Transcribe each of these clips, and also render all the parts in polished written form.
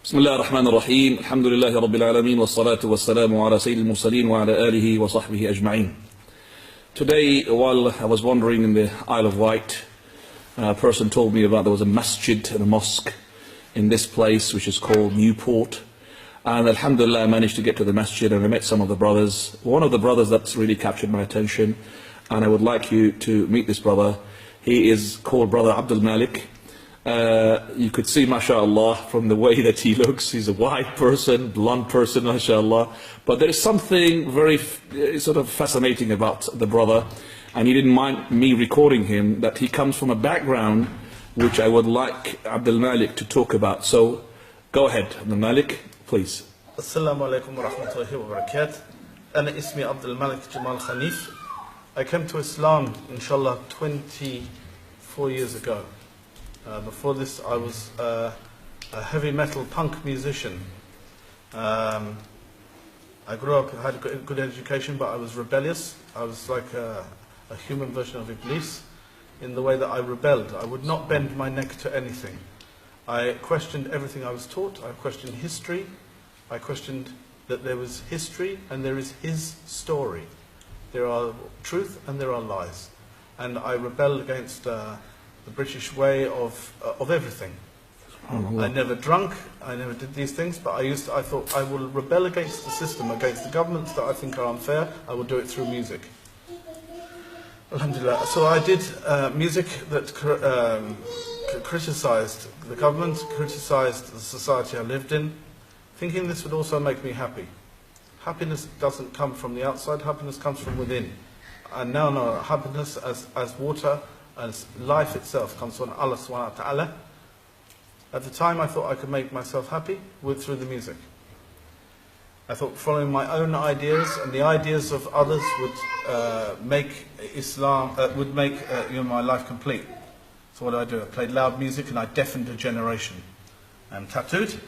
بسم الله الرحمن الرحيم الحمد لله رب العالمين والصلاة والسلام على سيد المرسلين وعلى آله وصحبه أجمعين. Today, while I was wandering in the Isle of Wight, a person told me about there was a masjid and a mosque in this place which is called Newport. And alhamdulillah, I managed to get to the masjid and I met some of the brothers. One of the brothers that's really captured my attention, and I would like you to meet this brother. He is called Brother Abdul Malik. You could see, mashallah, from the way that he looks, he's a white person, blonde person, mashallah. But there is something very sort of fascinating about the brother, and he didn't mind me recording him, that he comes from a background which I would like Abdul Malik to talk about. So, go ahead, Abdul Malik, please. Assalamu alaikum wa rahmatullahi wa barakatuh. Ana ismi Abdul Malik Jamal Khanif. I came to Islam, inshallah, 24 years ago. Before this, I was a heavy metal punk musician. I grew up, had a good education, but I was rebellious. I was like a human version of Iblis in the way that I rebelled. I would not bend my neck to anything. I questioned everything I was taught. I questioned history. I questioned that there was history and there is his story. There are truth and there are lies. And I rebelled against the British way of everything. I never drunk, I never did these things, but I thought I will rebel against the system, against the governments that I think are unfair. I will do it through music. Alhamdulillah. So I did music that criticized the government, criticized the society I lived in, thinking this would also make me happy. Happiness doesn't come from the outside, happiness comes from within. And now I know happiness as water, as life itself comes from Allah subhanahu wa ta'ala. At the time I thought I could make myself happy through the music. I thought following my own ideas and the ideas of others would make Islam, would make my life complete. So what did I do? I played loud music and I deafened a generation. I'm tattooed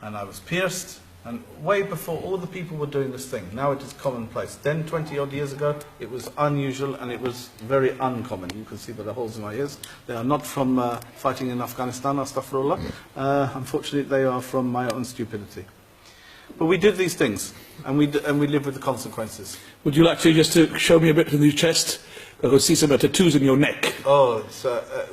and I was pierced, and way before all the people were doing this thing. Now it is commonplace. Then 20 odd years ago it was unusual and it was very uncommon. You can see by the holes in my ears. They are not from fighting in Afghanistan, astaghfirullah. Unfortunately they are from my own stupidity. But we did these things and we live with the consequences. Would you like to just to show me a bit of your chest? I could see some tattoos in your neck. Oh,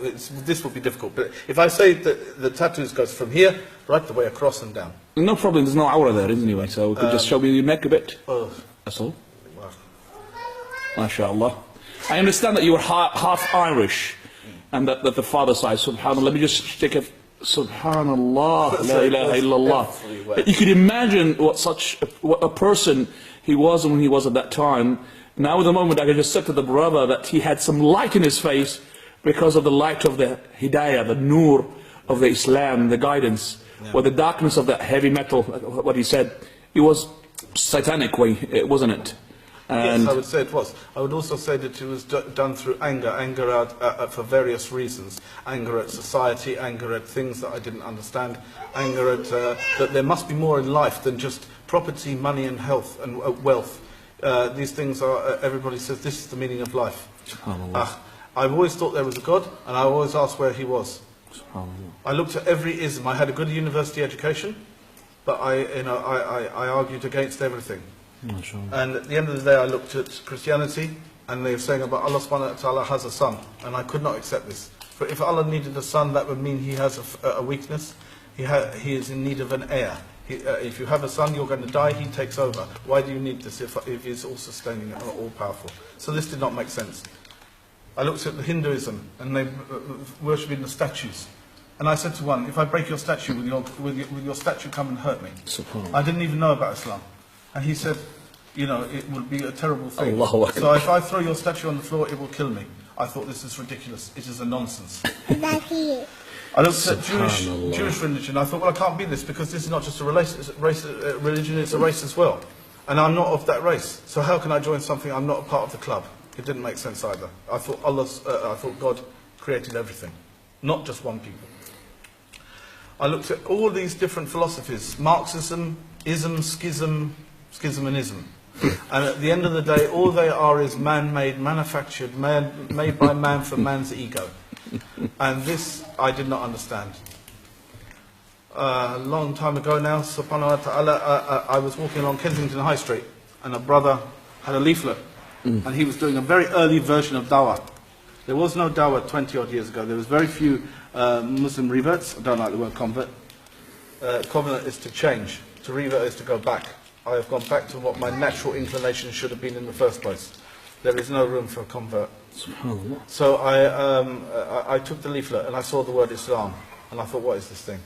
this will be difficult. But if I say that the tattoos goes from here right the way across and down. No problem, there's no aura there, isn't anyway, so you could just show me your neck a bit. Oh. That's all. Wow. MashaAllah. I understand that you were half Irish, and that the father side, subhanAllah. Let me just take a subhanAllah, la ilaha illallah. You could imagine what a person he was when he was at that time. Now at the moment I can just say to the brother that he had some light in his face because of the light of the hidayah, the nur of the Islam, the guidance. Yeah. Or the darkness of that heavy metal, what he said, it was satanic way, wasn't it? And yes, I would say it was. I would also say that it was done through anger out for various reasons. Anger at society, anger at things that I didn't understand, anger at that there must be more in life than just property, money and health and wealth. These things are, everybody says this is the meaning of life. I've always thought there was a God, and I always asked where he was. I looked at every ism. I had a good university education, but I argued against everything. And at the end of the day I looked at Christianity, and they were saying about Allah subhanahu wa ta'ala has a son, and I could not accept this. For if Allah needed a son, that would mean he has a weakness. He is in need of an heir. If you have a son, you're going to die, he takes over. Why do you need this if he's all sustaining and all powerful? So this did not make sense. I looked at the Hinduism, and they worshipping the statues. And I said to one, if I break your statue, will your statue come and hurt me? I didn't even know about Islam. And he said, it would be a terrible thing. So if I throw your statue on the floor, it will kill me. I thought, this is ridiculous. It is a nonsense. I looked at Jewish religion. I thought, well, I can't be this, because this is not just a religion, it's a race as well. And I'm not of that race. So how can I join something I'm not a part of the club? It didn't make sense either. I thought God created everything, not just one people. I looked at all these different philosophies: Marxism, ism, schism and ism. And at the end of the day, all they are is man-made, manufactured, made by man for man's ego. And this I did not understand. a long time ago now, subhanahu wa ta'ala, I was walking along Kensington High Street and a brother had a leaflet and he was doing a very early version of dawah. There was no dawah 20 odd years ago. There was very few Muslim reverts. I don't like the word convert. Convert is to change. To revert is to go back. I have gone back to what my natural inclination should have been in the first place. There is no room for a convert. So I took the leaflet and I saw the word Islam and I thought, what is this thing?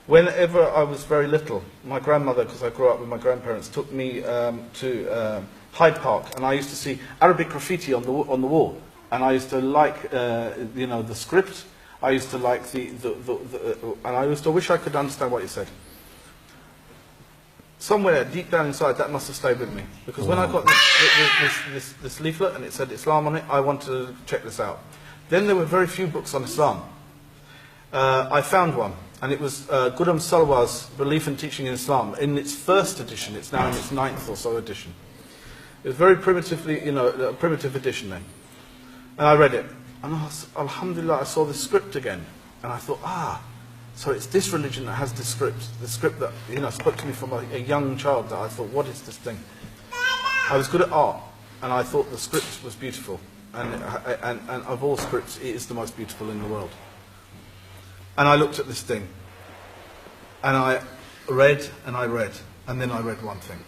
Whenever I was very little, my grandmother, because I grew up with my grandparents, took me to Hyde Park, and I used to see Arabic graffiti on the wall, and I used to like the script. I used to like and I used to wish I could understand what it said. Somewhere deep down inside, that must have stayed with me, because when I got this leaflet and it said Islam on it, I wanted to check this out. Then there were very few books on Islam. I found one, and it was Ghulam Salwa's Belief and Teaching in Islam. In its first edition, it's now in its 9th or so edition. It was very primitively, a primitive edition then. And I read it, and alhamdulillah, I saw the script again, and I thought, so it's this religion that has this script that spoke to me from a young child. That I thought, what is this thing? I was good at art, and I thought the script was beautiful, and of all scripts, it is the most beautiful in the world. And I looked at this thing, and I read, and then I read one thing.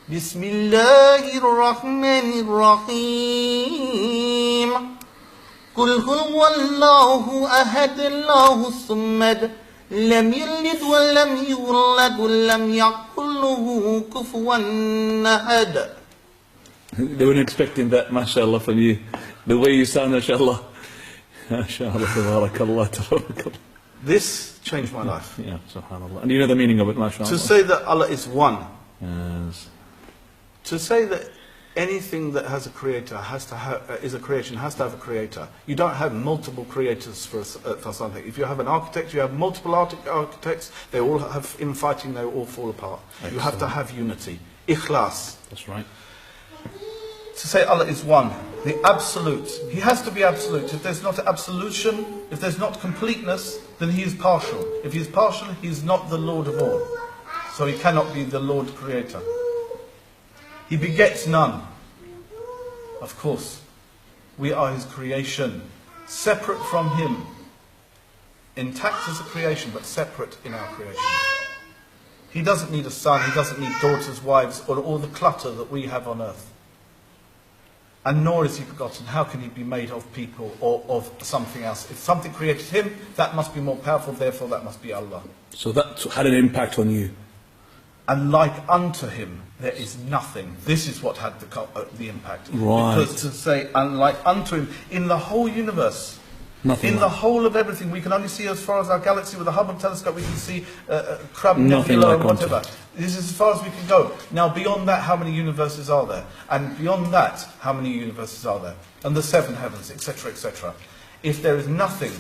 Bismillahir Rahmanir Rahim. Qul huwallahu ahad, Allahus samad, lam yalid wa lam yulad wa lam yakul lahu kufuwan ahad. They weren't expecting that, mashallah, from you. The way you sound, mashallah. MashaAllah, tabarakallah, tabarakallah. This changed my life. Yeah, subhanallah. And you know the meaning of it, mashallah. To say that Allah is one. Yes. To say that anything that has a creator is a creation has to have a creator. You don't have multiple creators for something. If you have an architect, you have multiple architects. They all have infighting. They all fall apart. Excellent. You have to have unity. Ikhlas. That's right. To say Allah is one, the absolute. He has to be absolute. If there's not absolution, if there's not completeness, then he is partial. If he is partial, he is not the Lord of all. So he cannot be the Lord Creator. He begets none. Of course, we are his creation, separate from him. Intact as a creation, but separate in our creation. He doesn't need a son, he doesn't need daughters, wives, or all the clutter that we have on earth. And nor is he begotten. How can he be made of people or of something else? If something created him, that must be more powerful, therefore that must be Allah. So that had an impact on you. And like unto him, there is nothing. This is what had the impact. Right. Because to say, unlike unto him, in the whole universe, nothing in the whole of everything, we can only see as far as our galaxy with the Hubble telescope, we can see Crab Nebula and whatever. This is as far as we can go. Now beyond that, how many universes are there? And beyond that, how many universes are there? And the seven heavens, etc., etc. If there is nothing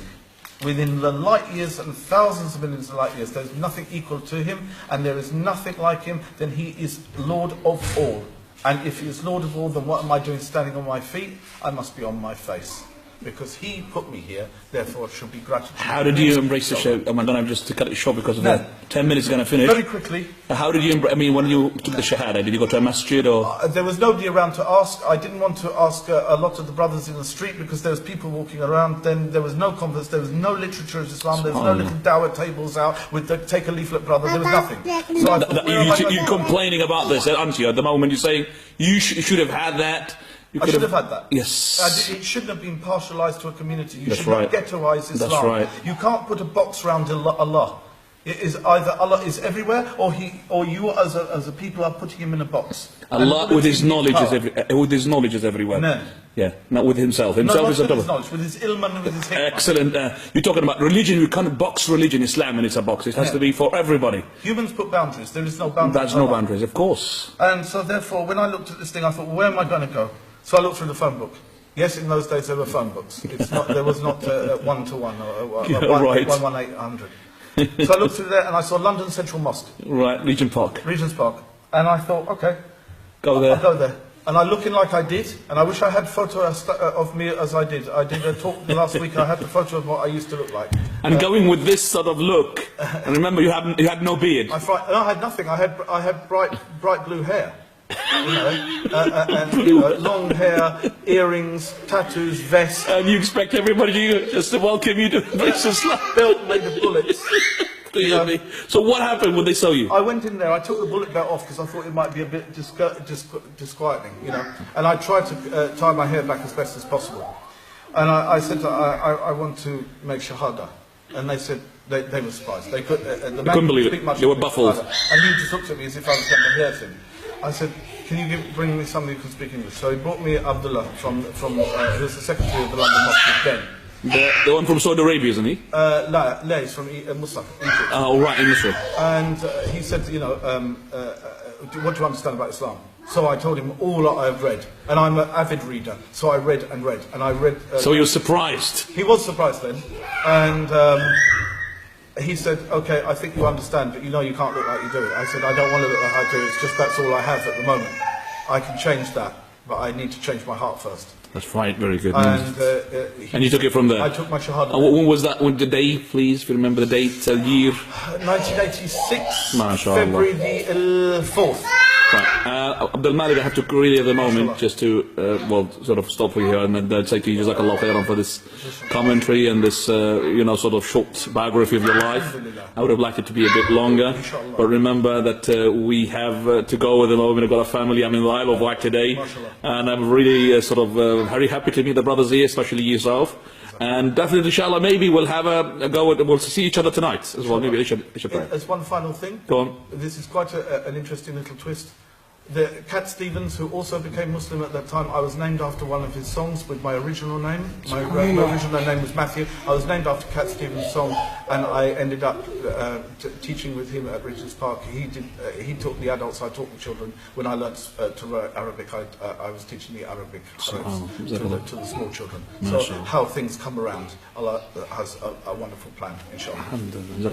within the light years and thousands of millions of light years, there is nothing equal to him, and there is nothing like him, then he is Lord of all. And if he is Lord of all, then what am I doing standing on my feet? I must be on my face. Because he put me here, therefore it should be gratitude. How did you embrace the show? I'm going to just to cut it short because of the 10 minutes going to finish. Very quickly. How did you embrace, when you took the shahada, did you go to a masjid or? There was nobody around to ask. I didn't want to ask a lot of the brothers in the street because there was people walking around. Then there was no converse, there was no literature of Islam, there was no little dawah tables out with the take a leaflet brother, there was nothing. So I thought, you're complaining about this, aren't you, at the moment? You're saying you should have had that. I should have had that. Yes. It shouldn't have been partialised to a community. You That's should right. not ghettoise Islam. That's right. You can't put a box around Allah. It is either Allah is everywhere, or you as a people are putting him in a box. Allah with his knowledge is everywhere. No. Yeah, not with himself. Himself is with his knowledge, with his ilm and with his hikmah. Excellent. You're talking about religion. You can't box religion, Islam, and it's a box. It has to be for everybody. Humans put boundaries. There is no boundaries. There's no boundaries, of course. And so therefore, when I looked at this thing, I thought, well, where am I going to go? So I looked through the phone book. Yes, in those days there were phone books. There was not 1-to-1 or 1-800. So I looked through there and I saw London Central Mosque. Right, Regent's Park. Regent's Park. And I thought, okay, go there. I'll go there. And I looking like I did, and I wish I had a photo of me as I did. I did a talk last week, I had the photo of what I used to look like. And going with this sort of look, and remember you had no beard. I had nothing, I had bright blue hair. And long hair, earrings, tattoos, vest. And you expect everybody to just to welcome you to British life. Belt made of bullets. So what happened when they saw you? I went in there, I took the bullet belt off because I thought it might be a bit disquieting, and I tried to tie my hair back as best as possible. And I said, I want to make shahada. And they said, they were surprised. They couldn't believe it. They were baffled. And he just looked at me as if I was going to hurt him. I said, can you bring me somebody who can speak English? So he brought me Abdullah from who was the secretary of the London Mosque then. The one from Saudi Arabia, isn't he? No, he's from Musaf, Egypt. Oh, right, in Israel. And he said, what do you understand about Islam? So I told him all that I've read. And I'm an avid reader, so I read and read. And I read... So he was surprised? He was surprised then. And he said, okay, I think you understand, but you know you can't look like you do it. I said, I don't want to look like I do it, it's just that's all I have at the moment. I can change that, but I need to change my heart first. That's right, very good. And you took it from there? I took my shahada. And when was that? When the day, please, if you remember the date, year? 1986, MashaAllah. February the 4th. Right. Abdul Malik, I have to really at the moment just to, sort of stop you here and then say to you, Jazakallah khairan for this commentary and this, sort of short biography of your life. I would have liked it to be a bit longer, but remember that we have to go at the moment. I've got a family. I'm in the Isle of Wight today, and I'm really very happy to meet the brothers here, especially yourself. And definitely, inshallah, maybe we'll have a go at, we'll see each other tonight as well. Maybe they should play. As one final thing. Go on. This is quite an interesting little twist. Cat Stevens, who also became Muslim at that time, I was named after one of his songs with my original name. My original name was Matthew. I was named after Cat Stevens' song, and I ended up teaching with him at Regent's Park. He taught the adults, I taught the children. When I learnt to write Arabic, I was teaching the Arabic to the small children. So how things come around, Allah has a wonderful plan, inshallah. Alhamdulillah.